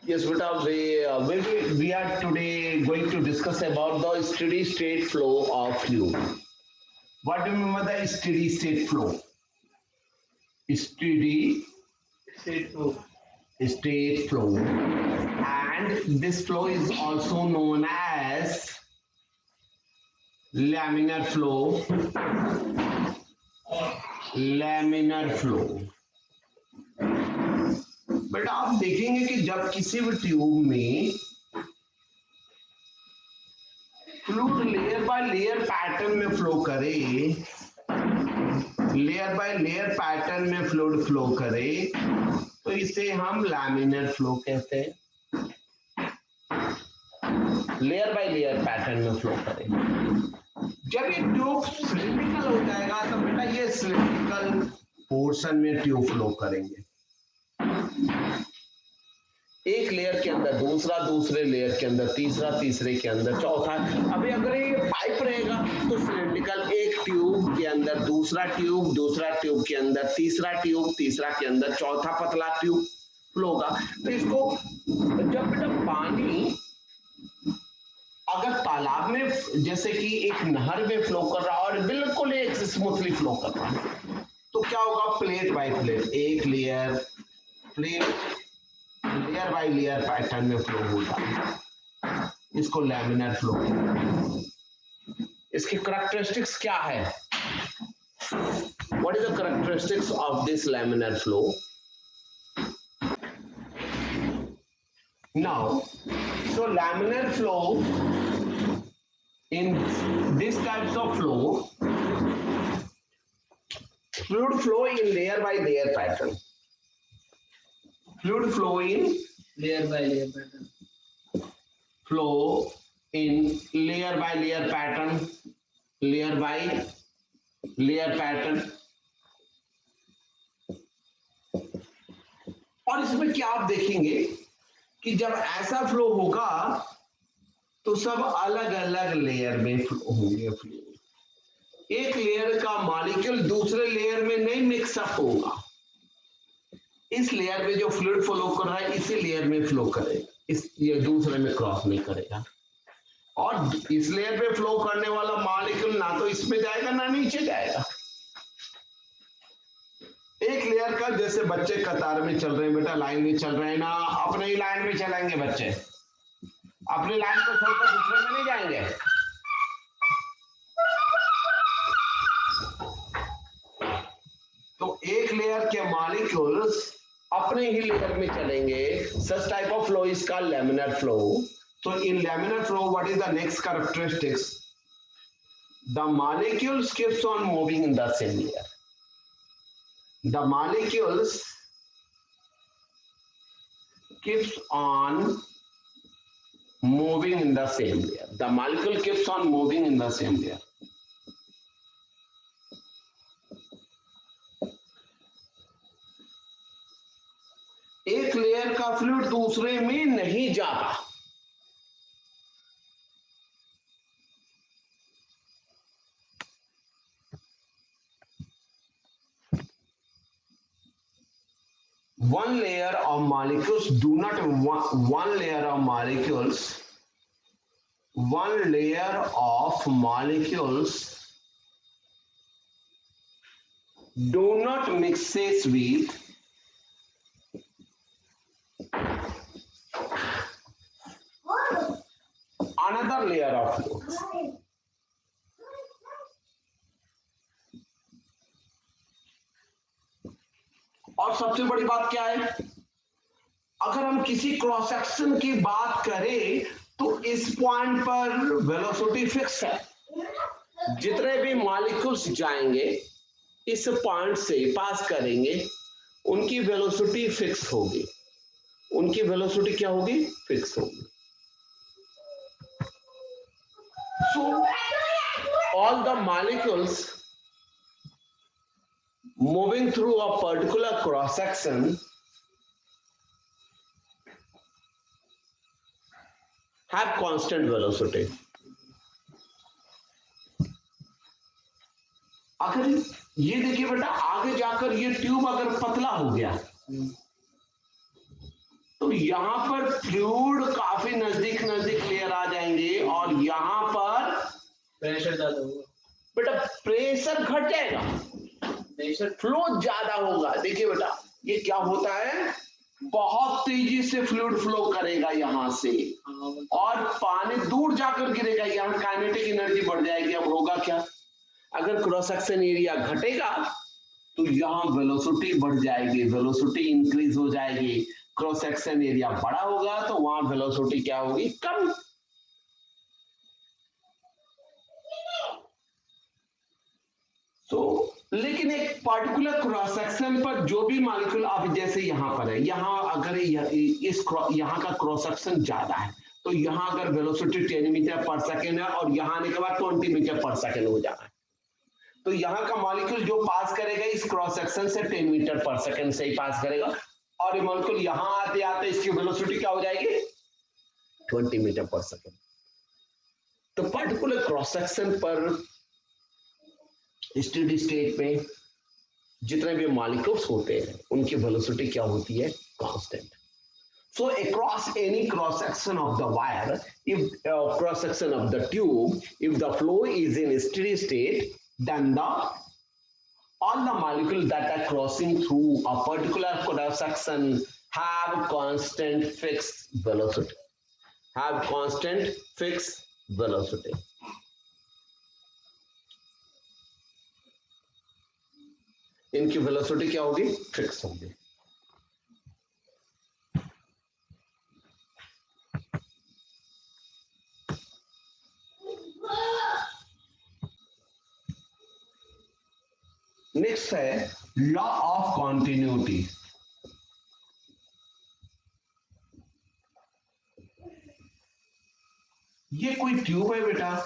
Yes, but we are today going to discuss about the steady state flow of fluid. What do you mean by the steady state flow? Steady State flow. state flow, and this flow is also known as laminar flow. Laminar flow. बेटा आप देखेंगे कि जब किसी भी tube में fluid layer by layer pattern में flow करे, लेयर बाय लेयर पैटर्न में फ्लूइड फ्लो करे, तो इसे हम लैमिनर फ्लो कहते हैं। लेयर बाय लेयर पैटर्न में फ्लो करे। जब ये ट्यूब सिलिंड्रिकल हो जाएगा तो बेटा ये सिलिंड्रिकल पोर्शन में ट्यूब फ्लो करेंगे, एक लेयर के अंदर दूसरा, दूसरे लेयर के अंदर तीसरा, तीसरे के अंदर चौथा। अभी अगर ये पाइप रहेगा तो सिलिंड्रिकल, एक ट्यूब के अंदर दूसरा ट्यूब, दूसरा ट्यूब के अंदर तीसरा ट्यूब, तीसरा के अंदर चौथा पतला ट्यूब फ्लो होगा। तो इसको जब बेटा पानी अगर तालाब में जैसे कि एक नहर में फ्लो कर रहा है और बिल्कुल एक स्मूथली फ्लो कर रहा है, तो क्या होगा? प्लेट बाय प्लेट, एक layer plate layer by layer pattern में फ्लो होता है, इसको लैमिनर फ्लो कहते हैं। इसकी करैक्टरिस्टिक्स क्या है? What is the characteristics of this laminar flow? Now so laminar flow, in this types of flow, fluid flow in layer by layer pattern. Fluid flow in Layer by layer pattern. flow in layer by layer pattern, layer by layer pattern. और इसमें क्या आप देखेंगे कि जब ऐसा flow होगा तो सब अलग अलग लेयर में फ्लो होंगे। फ्लो एक लेयर का मॉलिक्यूल दूसरे लेयर में नहीं मिक्सअप होगा, इस लेयर में जो फ्लूइड फ्लो कर रहा है इसी लेयर में फ्लो करेगा, इस ये दूसरे में क्रॉस नहीं करेगा। और इस लेयर पे फ्लो करने वाला मॉलिक्यूल ना तो इसमें जाएगा ना नीचे जाएगा। एक लेयर का, जैसे बच्चे कतार में चल रहे हैं बेटा, लाइन में चल रहे हैं ना, अपने ही लाइन में चलेंगे बच्चे, अपनी लाइन को छोड़कर दूसरे में नहीं जाएंगे। तो एक लेयर के मॉलिक्यूल्स अपने ही लेयर में चलेंगे। Such type of flow is called laminar flow. So in laminar flow, what is the next characteristics? The molecules keeps on moving in the same layer. The molecules keeps on moving in the same layer. The molecule keeps on moving in the same layer. एक layer का fluid दूसरे में नहीं जाता। One layer of molecules do not one layer of molecules do not mixes with another layer of fluids. और सबसे बड़ी बात क्या है? अगर हम किसी क्रॉस सेक्शन की बात करें तो इस पॉइंट पर वेलोसिटी फिक्स है। जितने भी मॉलिक्यूल्स जाएंगे इस पॉइंट से पास करेंगे, उनकी वेलोसिटी फिक्स होगी। उनकी वेलोसिटी क्या होगी? फिक्स होगी। So all the molecules moving through a particular cross section have constant velocity. अगर ये देखिए बेटा, आगे जाकर ये ट्यूब अगर पतला हो गया तो यहाँ पर फ्लूइड काफी नजदीक नजदीक लेयर आ जाएंगे और यहाँ पर प्रेशर ज्यादा होगा बेटा, प्रेशर घट जाएगा, प्रेशर फ्लो ज्यादा होगा। देखिए बेटा, ये क्या होता है, बहुत तेजी से फ्लूइड फ्लो करेगा यहां से और पानी दूर जाकर गिरेगा, यहाँ काइनेटिक एनर्जी बढ़ जाएगी। अब होगा क्या, अगर क्रॉस सेक्शन एरिया घटेगा तो यहाँ वेलोसिटी बढ़ जाएगी, वेलोसिटी इंक्रीज हो जाएगी। क्रॉस सेक्शन एरिया बड़ा होगा तो वहां वेलोसिटी क्या होगी, कम। तो लेकिन एक पर्टिकुलर क्रॉस सेक्शन पर जो भी मॉलिक्यूल, अब जैसे यहाँ पर है, यहाँ अगर यहाँ का क्रॉस सेक्शन ज्यादा है तो यहाँ अगर वेलोसिटी 10 मीटर पर सेकेंड है और यहाँ आने के बाद 20 मीटर पर सेकेंड हो जाना है, तो यहाँ का मॉलिक्यूल जो पास करेगा इस क्रॉस सेक्शन से 10 मीटर पर सेकेंड से ही पास करेगा और ये मॉलिक्यूल यहाँ आते आते इसकी वेलोसिटी क्या हो जाएगी, 20 मीटर पर सेकेंड। तो पर्टिकुलर क्रॉस सेक्शन पर स्टेडी स्टेट में जितने भी मॉलिक्यूल्स होते हैं उनकी वेलोसिटी क्या होती है, constant. So across any cross section of the wire, if cross section of the tube, if the flow is in steady state, then all the molecules that are crossing through a particular cross section have constant fixed velocity. Have constant fixed velocity. इनकी velocity क्या होगी, fix होगी। Next है law of continuity. ये कोई tube है बेटा,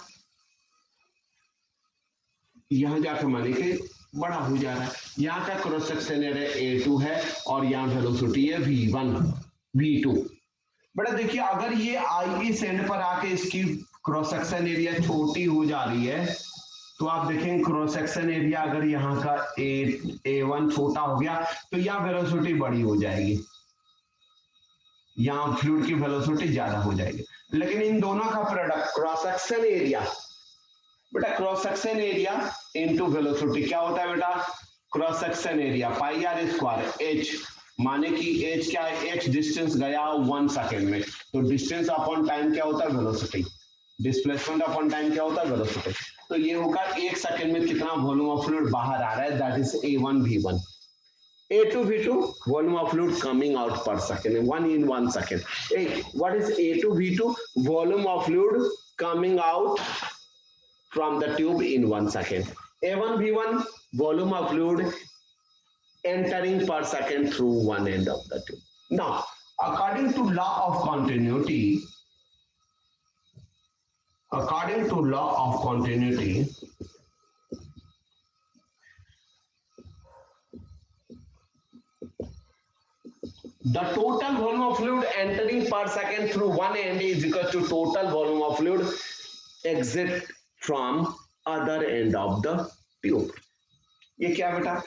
यहां जाकर माने कि बड़ा हो जा रहा है, यहाँ का क्रॉस सेक्शन एरिया A2 है और यहाँ वेलोसिटी है V1 V2। बेटा देखिए, अगर ये आई इस एंड पर आके इसकी क्रॉस सेक्शन एरिया छोटी हो जा रही है तो आप देखेंगे क्रॉस सेक्शन एरिया अगर यहाँ का A1 छोटा हो गया तो यहाँ वेलोसिटी बड़ी हो जाएगी, यहाँ फ्लूइड की वेलोसिटी ज्यादा हो जाएगी। लेकिन इन दोनों का प्रोडक्ट क्रॉस सेक्शन एरिया, बेटा cross section area into velocity क्या होता है बेटा, cross section area pi r square H, माने कि H क्या है, H डिस्टेंस गया 1 सेकेंड में, तो डिस्टेंस अपॉन टाइम क्या होता है, वेलोसिटी। डिस्प्लेसमेंट अपॉन टाइम क्या होता है, वेलोसिटी। तो ये होगा 1 सेकेंड में कितना वॉल्यूम ऑफ फ्लूइड बाहर आ रहा है, that is A1 V1। A2 V2 volume of fluid coming out per second, 1 in 1 second. Hey, what is A2 V2 volume of fluid coming out from the tube in 1 second. A1 V1 volume of fluid entering per second through one end of the tube. Now, according to law of continuity, the total volume of fluid entering per second through one end is equal to total volume of fluid exit from other end of the tube. ये क्या बेटा,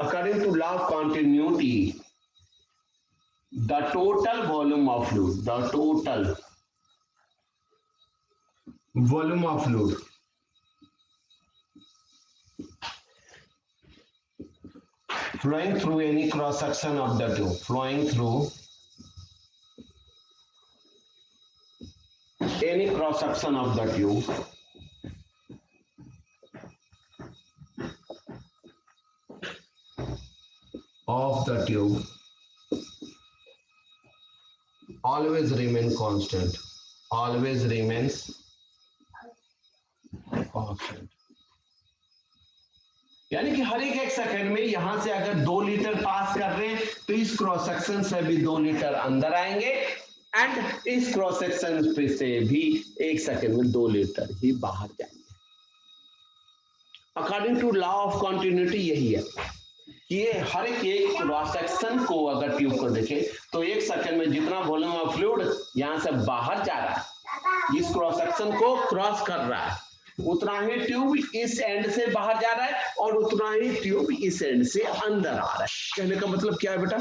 according to law of continuity, the total volume of fluid, flowing through any cross section of the tube, flowing through any cross section of the tube always remains constant. यानी कि हर एक second में यहां से अगर 2 लीटर पास कर रहे हैं तो इस क्रॉस सेक्शन से भी 2 लीटर अंदर आएंगे एंड इस क्रॉस सेक्शन से भी 1 सेकंड में 2 लीटर ही बाहर जाएंगे। According to law of continuity यही है कि ये हर एक क्रॉस सेक्शन को अगर ट्यूब को देखें तो 1 सेकंड में जितना वॉल्यूम ऑफ फ्लूइड यहां से बाहर जा रहा है, इस क्रॉस सेक्शन को क्रॉस कर रहा है, उतना ही ट्यूब इस एंड से बाहर जा रहा है और उतना ही ट्यूब इस एंड से अंदर आ रहा है। कहने का मतलब क्या है बेटा,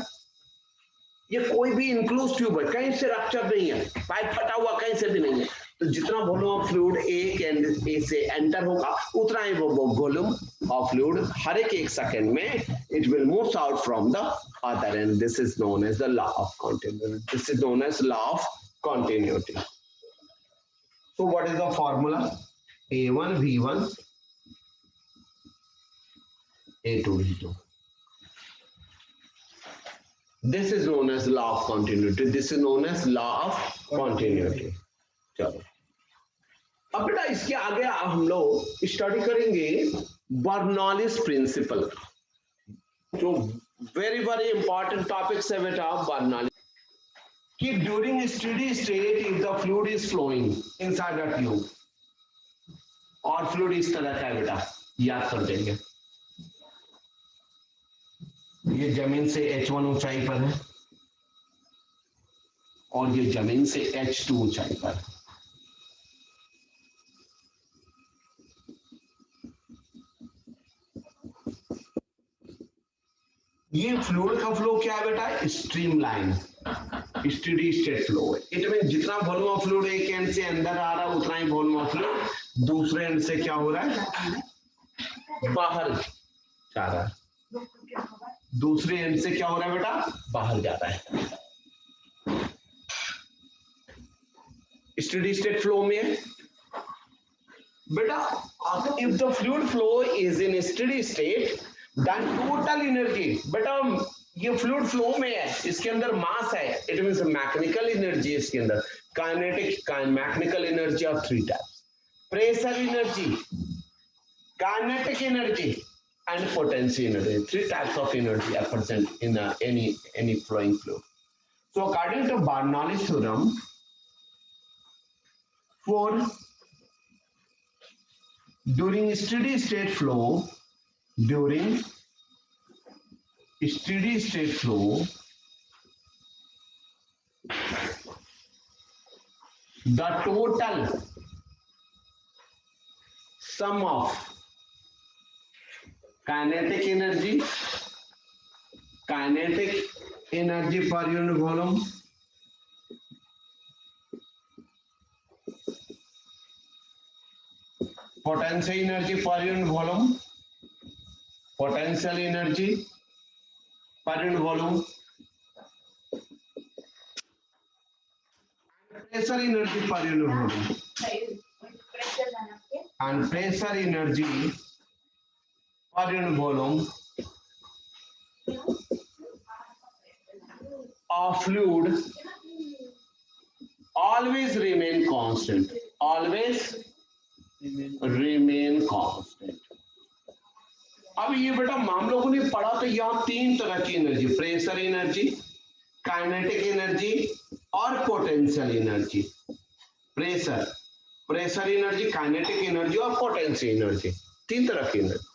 ये कोई भी इनक्लोज ट्यूब है, कहीं से रप्चर नहीं है, पाइप फटा हुआ कहीं से भी नहीं है, तो जितना वॉल्यूम ऑफ फ्लूइड ए से एंटर होगा उतना ही वॉल्यूम ऑफ फ्लूइड हर एक सेकंड में it will move out from the other end this is known as the law of continuity. This is known as law of continuity. So what is the formula? A1 V1 A2 V2. This is known as law of continuity. This is known as law of continuity. चलो अब बेटा इसके आगे हम लोग study करेंगे Bernoulli's principle, जो very very important topics है बेटा. बर्नौली कि during steady state if the fluid is flowing inside the tube, और फ्लूइड इस तरह का है बेटा, याद कर देंगे. ये जमीन से H1 ऊंचाई पर है और ये जमीन से H2 ऊंचाई पर है. ये फ्लूइड का फ्लो क्या है बेटा? स्ट्रीमलाइन स्टेडी स्टेट फ्लो है. इट मीन जितना वॉल्यूम ऑफ फ्लूइड एक एंड से अंदर आ रहा है उतना ही वॉल्यूम ऑफ फ्लूइड दूसरे एंड से क्या हो रहा है? बाहर जा रहा है. दूसरे एंड से क्या हो रहा है बेटा? बाहर जा रहा है. स्टेडी स्टेट फ्लो में बेटा if the fluid flow is in steady state then total energy, बेटा ये फ्लूइड फ्लो में है, इसके अंदर मास है, इट मींस मैकेनिकल एनर्जी इसके अंदर, kinetic mechanical energy of three types, pressure energy, kinetic energy and potential energy. Three types of energy are present in any flowing fluid. So according to Bernoulli's theorem, for during steady state flow, the total sum of kinetic energy per unit volume, potential energy per unit volume, potential energy per unit volume, pressure energy per unit volume, and pressure energy per unit volume of fluid always remain constant. Always remain constant. अब ये बेटा हम लोगों ने पढ़ा तो यहाँ तीन तरह की energy, pressure energy, kinetic energy और potential energy. Pressure energy, kinetic energy और पोटेंशियल एनर्जी, तीन तरह की एनर्जी.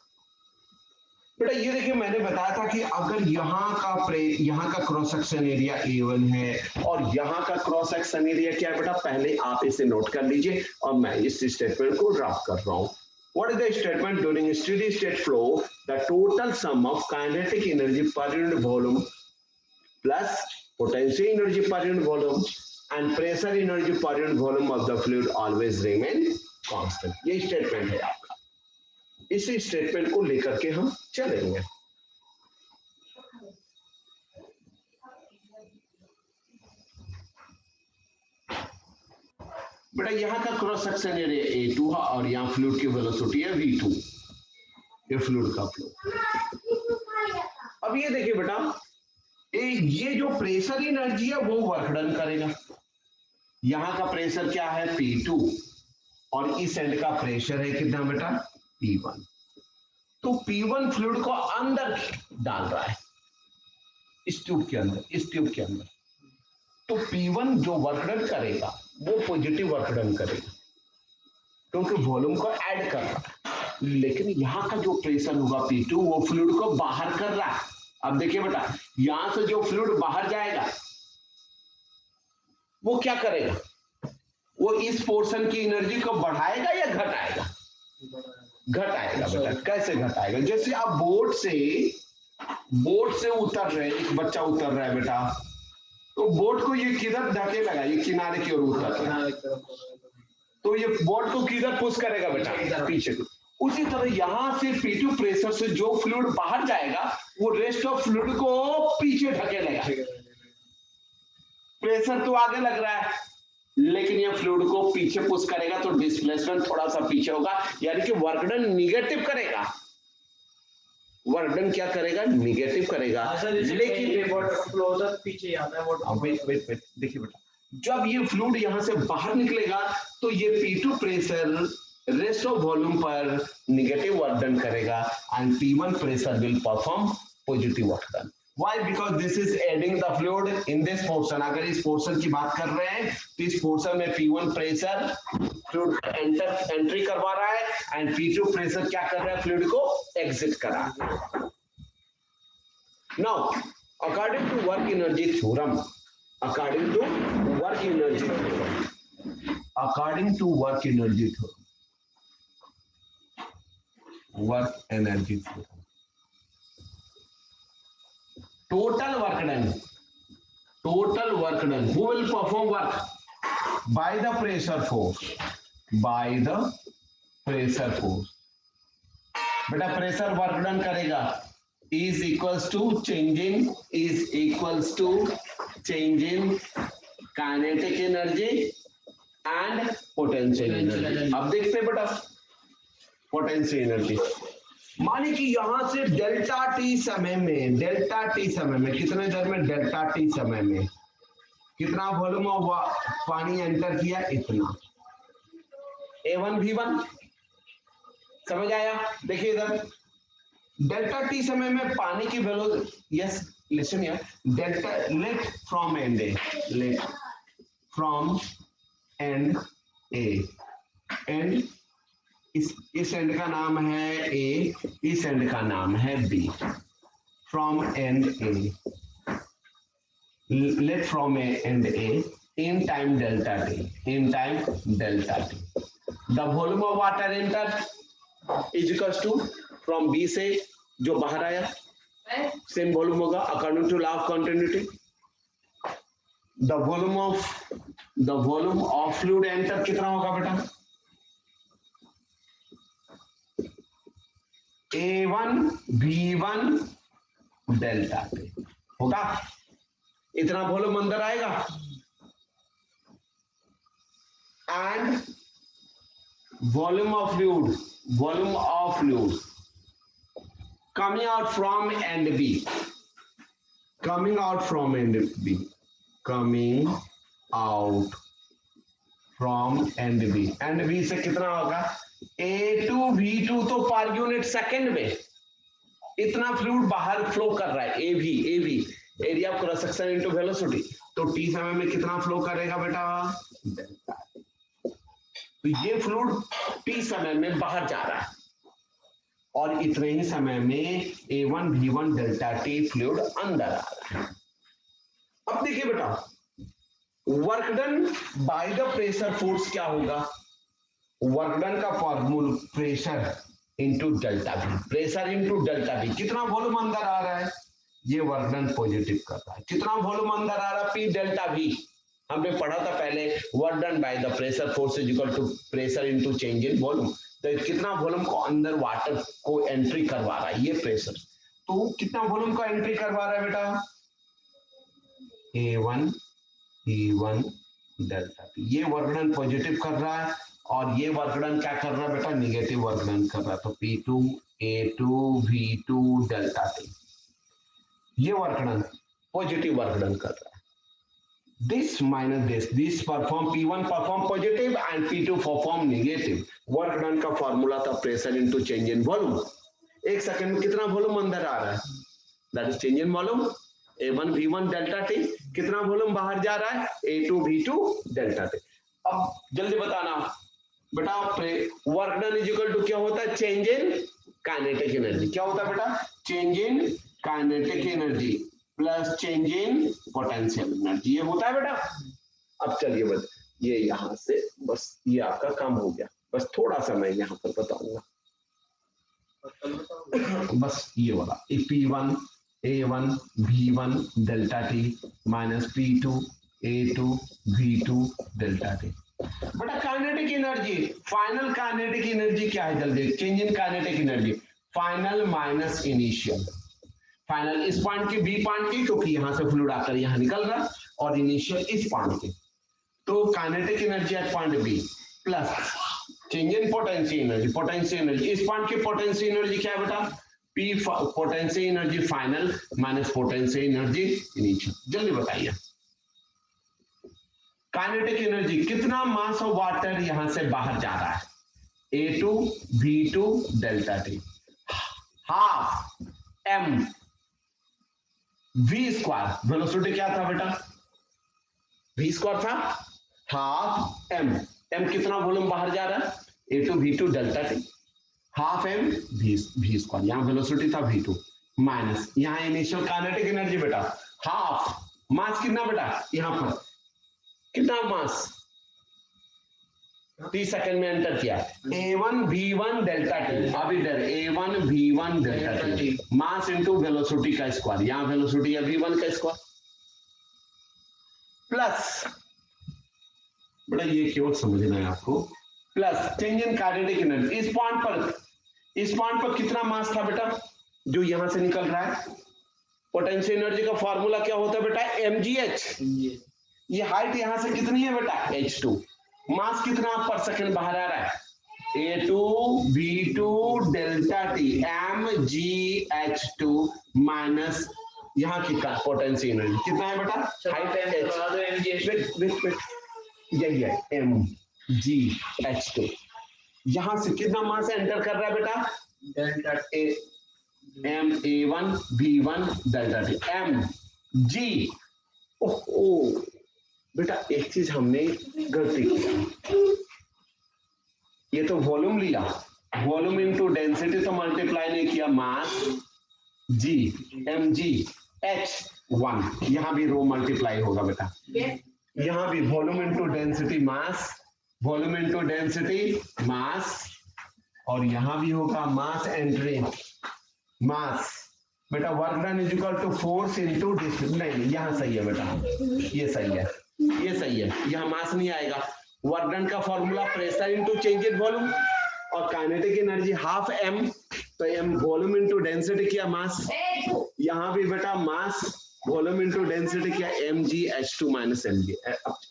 बेटा ये देखिए मैंने बताया था कि अगर यहाँ का क्रॉस सेक्शन एरिया A1 है और यहाँ का क्रॉस सेक्शन एरिया क्या है बेटा, पहले आप इसे नोट कर लीजिए और मैं इस स्टेटमेंट को ड्राफ्ट कर रहा हूँ. What is the statement? During steady state flow, the total sum of kinetic energy per unit volume plus potential energy per unit volume and pressure energy per unit volume of the fluid always remain constant. ये statement है आपका. इसी statement को लेकर के हम चलेंगे. बेटा यहाँ का क्रॉस सेक्शन एरिया A2 है और यहाँ फ्लूइड की वेलोसिटी है V2. ये फ्लूइड का फ्लो. अब ये देखिए बेटा ये जो प्रेशर एनर्जी है वो वर्क डन करेगा. यहाँ का प्रेशर क्या है P2 और इस एंड का प्रेशर है कितना बेटा P1. तो P1 फ्लूइड को अंदर डाल रहा है इस ट्यूब के अंदर, तो P1 जो वर्क डन करेगा वो पॉजिटिव वर्क डन करेगा क्योंकि वॉल्यूम को ऐड कर रहा है. लेकिन यहाँ का जो प्रेशर होगा P2 वो फ्लूइड को बाहर कर रहा है. अब देखिए बेटा यहां से जो फ्लूइड बाहर जाएगा वो क्या करेगा, वो इस पोर्शन की एनर्जी को बढ़ाएगा या घटाएगा? घटाएगा बेटा. कैसे घटाएगा? जैसे आप बोट से उतर रहे, एक बच्चा उतर रहा है बेटा तो बोट को ये किधर धके लगा, ये किनारे की ओर उतर, किनारे की तरफ होगा। तो ये बोट को किधर पुश करेगा बेटा, पीछे को। उसी तरह यहां से P2 प्रेशर से जो फ्लूइड बाहर जाएगा वो रेस्ट ऑफ फ्लूइड को पीछे ढकेलेगा। प्रेशर तो आगे लग रहा है लेकिन ये फ्लूइड को पीछे पुश करेगा तो डिस्प्लेसमेंट थोड़ा सा पीछे होगा, यानी कि वर्क डन निगेटिव करेगा। वर्क डन क्या करेगा, निगेटिव करेगा। लेकिन वाटर फ्लो होता है पीछे आता है वाटर। वेट देखिए बेटा, जब ये फ्लूइड यहां से बाहर निकलेगा तो ये P2 pressure rest of volume पर निगेटिव वर्क डन करेगा and P1 pressure will perform positive work done. Why? Because this is adding the fluid in this portion। अगर इस पोर्शन की बात कर रहे हैं तो इस पोर्शन में P1 प्रेशर फ्लूइड एंट्री करवा रहा है एंड P2 प्रेशर क्या कर रहा है, फ्लूइड को एग्जिट करा। Now according to work energy theorem, according to work energy theorem, according to work energy theorem, work energy theorem, total work done, who will perform work, by the pressure force, by the pressure force। बेटा pressure work done करेगा is equals to change in kinetic energy and potential energy। अब देखते हैं बेटा potential energy. माने कि यहां से डेल्टा टी समय में कितने देर में, डेल्टा टी समय में कितना वॉल्यूम ऑफ पानी एंटर किया, इतना A1 V1। समझ आया? देखिए इधर डेल्टा टी समय में पानी की velocity, yes listen here, delta let from end A and इस एंड का नाम है ए, इस एंड का नाम है B. From end A, let from end A in time delta t, the volume of water entered is equals to from B से जो बाहर आया सेम वॉल्यूम होगा according to law of continuity. The volume of fluid enter कितना होगा बेटा, A1 V1 delta T होगा, इतना वॉल्यूम अंदर आएगा and volume of fluid coming out from end B, coming out from end B से कितना होगा, A2 V2 तो पर यूनिट सेकेंड में इतना फ्लूइड बाहर फ्लो कर रहा है, AV area of cross section into velocity, तो T समय में कितना फ्लो करेगा बेटा, डेल्टा। तो ये फ्लूइड T समय में बाहर जा रहा है और इतने ही समय में A1 V1 delta T fluid अंदर आ रहा है। अब देखिए बेटा work done by the pressure force क्या होगा, वर्क डन का formula pressure into delta V, pressure into delta V। कितना वॉल्यूम अंदर आ रहा है, ये वर्क डन पॉजिटिव कर रहा है। कितना वॉल्यूम अंदर आ रहा है, P डेल्टा V। हमने पढ़ा था पहले work done by the pressure force is equal to pressure into change in volume. तो कितना वॉल्यूम को अंदर वाटर को एंट्री करवा रहा है ये प्रेशर, तो कितना वॉल्यूम को एंट्री करवा रहा है बेटा, A1 E1 डेल्टा T। ये वर्क डन पॉजिटिव कर रहा है और ये वर्क डन क्या कर रहा है बेटा, निगेटिव वर्क डन कर रहा है। तो P2 A2 V2 delta T, ये work done positive work done कर रहा है। This minus this perform P1 perform positive and P2 perform negative। Work done का फॉर्मूला था pressure into change in volume. एक सेकंड में कितना वॉल्यूम अंदर आ रहा है, that is change in volume. A1 V1 delta T, कितना वॉल्यूम बाहर जा रहा है, A2 V2 डेल्टा T। अब जल्दी बताना बेटा, work done is equal to क्या होता है, चेंज इन काइनेटिक एनर्जी। क्या होता है बेटा, change in kinetic energy plus change in potential energy, ये होता है बेटा। अब चलिए बस ये यहां से बस ये आपका काम हो गया, बस थोड़ा सा मैं यहां पर बताऊंगा बस ये वाला P1 A1 V1 delta T minus P2 A2 V2 delta T. बेटा kinetic energy, final kinetic energy क्या है जल्दी, change in kinetic energy, final minus initial. Final इस पॉइंट की, बी पॉइंट की, क्योंकि यहां से फ्लूइड आकर यहां निकल रहा, और इनिशियल इस पॉइंट की, तो kinetic energy at point B plus change in potential energy, potential energy इस पॉइंट की, पोटेंशियल एनर्जी क्या है बेटा, P potential energy final minus potential energy initial. जल्दी बताइए काइनेटिक एनर्जी, कितना मास ऑफ वाटर यहां से बाहर जा रहा है, A2 V2 delta T, half m v square, velocity क्या था बेटा, v स्क्वायर था, हाफ m, m कितना वॉल्यूम बाहर जा रहा है, A2 V2 delta T, half m v square, यहां वेलोसिटी था v2 माइनस यहां इनिशियल काइनेटिक एनर्जी बेटा हाफ, मास कितना बेटा, यहां पर कितना मास 30 सेकंड में एंटर किया, A1 V1 डेल्टा टी, अब इधर A1 V1 delta T, mass into velocity का स्क्वायर, यहां वेलोसिटी है V1 का स्क्वायर, प्लस बड़ा ये केवल समझना है आपको, plus change in kinetic energy इस पॉइंट पर कितना मास था बेटा जो यहां से निकल रहा है, पोटेंशियल एनर्जी का फार्मूला क्या होता है बेटा, mgh, ये हाइट यहां से कितनी है बेटा h2, मास कितना पर सेकंड बाहर आ रहा है, A2 V2 delta T mgh2 minus यहाँ की पोटेंशियल एनर्जी कितना है बेटा, हाइट h, यही है mgh2, यहां से कितना मास एंटर कर रहा है बेटा, delta m A1 V1 delta T mg, ओह बेटा एक चीज हमने गलती की, ये तो वॉल्यूम लिया, वॉल्यूम इनटू डेंसिटी तो मल्टीप्लाई नहीं किया, मास g mg h1, यहां भी रो मल्टीप्लाई होगा बेटा, यहां भी volume into density mass, volume into density mass, और यहां भी होगा मास एंट्री मास, बेटा work done is equal to force into distance, नहीं यहां सही है बेटा, ये सही है, ये सही है, यहां मास नहीं आएगा, वर्क डन का formula pressure into change in volume, और काइनेटिक एनर्जी हाफ m, तो m वॉल्यूम इनटू डेंसिटी किया मास, यहां भी बेटा मास वॉल्यूम इनटू डेंसिटी किया mgh2 माइनस mg।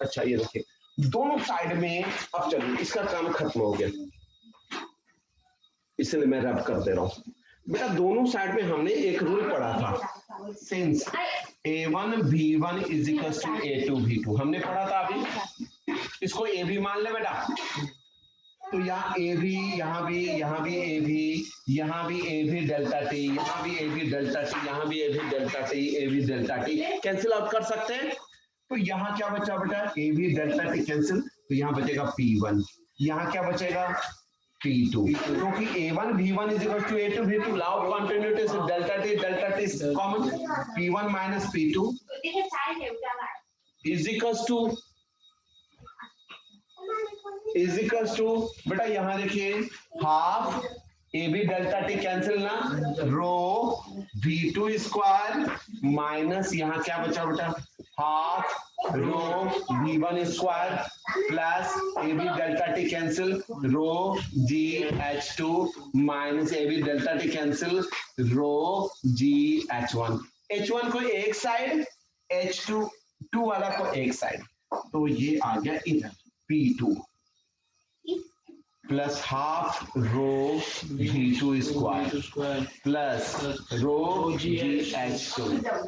अच्छा ये देखिए दोनों साइड में, अब चलिए इसका काम खत्म हो गया, इसलिए मैं रब कर दे रहा हूं बेटा, दोनों साइड में हमने एक रूल पढ़ा था, since A1 V1 is equal to A2 V2 हमने पढ़ा था, अभी इसको A भी मान ले बेटा, तो यहाँ A भी, यहाँ भी, यहाँ भी A भी, यहाँ भी A भी डेल्टा टी, यहाँ भी A भी डेल्टा टी, यहाँ भी A भी डेल्टा टी, A भी डेल्टा टी, कैंसिल आउट कर सकते हैं, तो यहाँ क्या बचा बेटा, A भी डेल्टा टी कैंसिल, तो यहाँ बचेगा P1, यहाँ क्या बचेगा P2, क्योंकि A1 V1 is equal to A2 V2, law of continuity is delta t is common, P1 minus P2 is equals to बेटा यहाँ देखिए half AB delta T cancel ना, रो V2 स्क्वायर माइनस यहाँ क्या बचा बेटा, half rho V1 square plus AB delta T cancel, rho GH2 minus AB delta T cancel, rho GH1, H1 को एक साइड, H2 वाला को एक साइड, तो ये आ गया इधर P2 plus half rho V2 square plus रो GH2,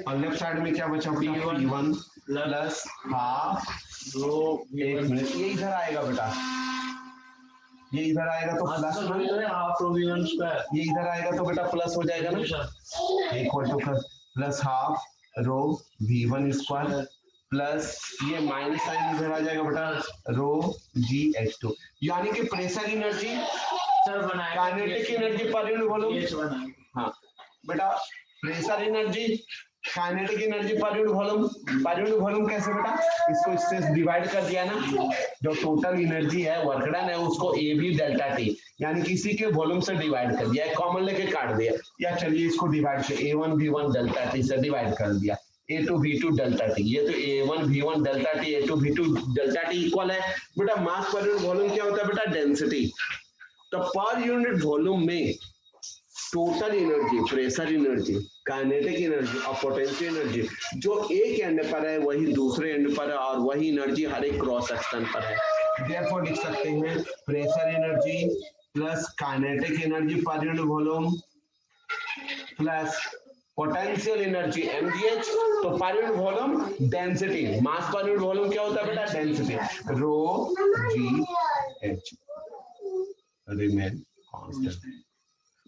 और लेफ्ट साइड में क्या बचा P1 प्लस हाफ रो, एक मिनट ये इधर आएगा बेटा, ये इधर आएगा तो plus half rho V1 square, ये इधर आएगा तो बेटा प्लस हो जाएगा ना, equal two plus half rho V1 square plus ये माइनस साइन इधर आ जाएगा बेटा, रो GH2, यानी कि प्रेशर एनर्जी सर बनाएगा, kinetic energy per unit volume, हाँ बेटा pressure energy kinetic energy per unit volume कैसे बेटा, इसको इससे डिवाइड कर दिया ना, जो टोटल एनर्जी है वर्क डन है उसको ए बी डेल्टा टी यानी किसी के वॉल्यूम से डिवाइड कर दिया, कॉमन लेके काट दिया, या चलिए इसको डिवाइड कर A1 V1 डेल्टा टी से डिवाइड कर दिया, A2 V2 डेल्टा टी, ये तो A1 V1 delta T A2 V2 delta T equal है बेटा मास पर यूनिट वॉल्यूम क्या होता है बेटा, डेंसिटी। तो पर यूनिट वॉल्यूम में total energy, pressure energy, kinetic energy और पोटेंशियल एनर्जी जो एक एंड पर है वही दूसरे एंड पर है, और वही एनर्जी हर एक क्रॉस सेक्शन पर है। देयरफॉर लिख सकते हैं pressure energy plus kinetic energy per unit volume plus potential energy mgh, तो पर यूनिट वॉल्यूम डेंसिटी, मास पर यूनिट वॉल्यूम क्या होता है बेटा, density, rho g h remain constant.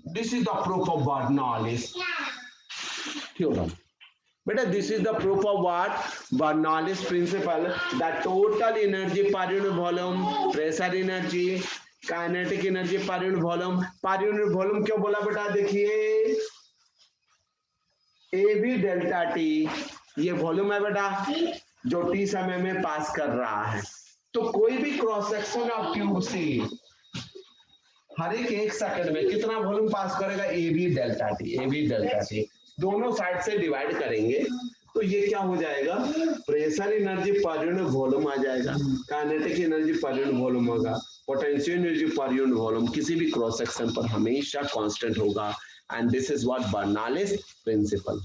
This is the proof of Bernoulli's theorem. Beta, this is the proof of what? Bernoulli's principle. The total energy per unit volume, pressure energy, kinetic energy per unit volume. Per unit volume क्यों बोला बेटा, देखिए ए B delta T ये volume है बेटा जो T समय में पास कर रहा है। तो कोई भी क्रॉस सेक्शन ऑफ ट्यूब से हर एक सेकंड में कितना वॉल्यूम पास करेगा, ए बी डेल्टा टी, दोनों साइड से डिवाइड करेंगे तो ये क्या हो जाएगा, pressure energy per unit volume आ जाएगा, kinetic energy per unit volume होगा, potential energy per unit volume किसी भी क्रॉस सेक्शन पर हमेशा कांस्टेंट होगा। And this is what Bernoulli's principal.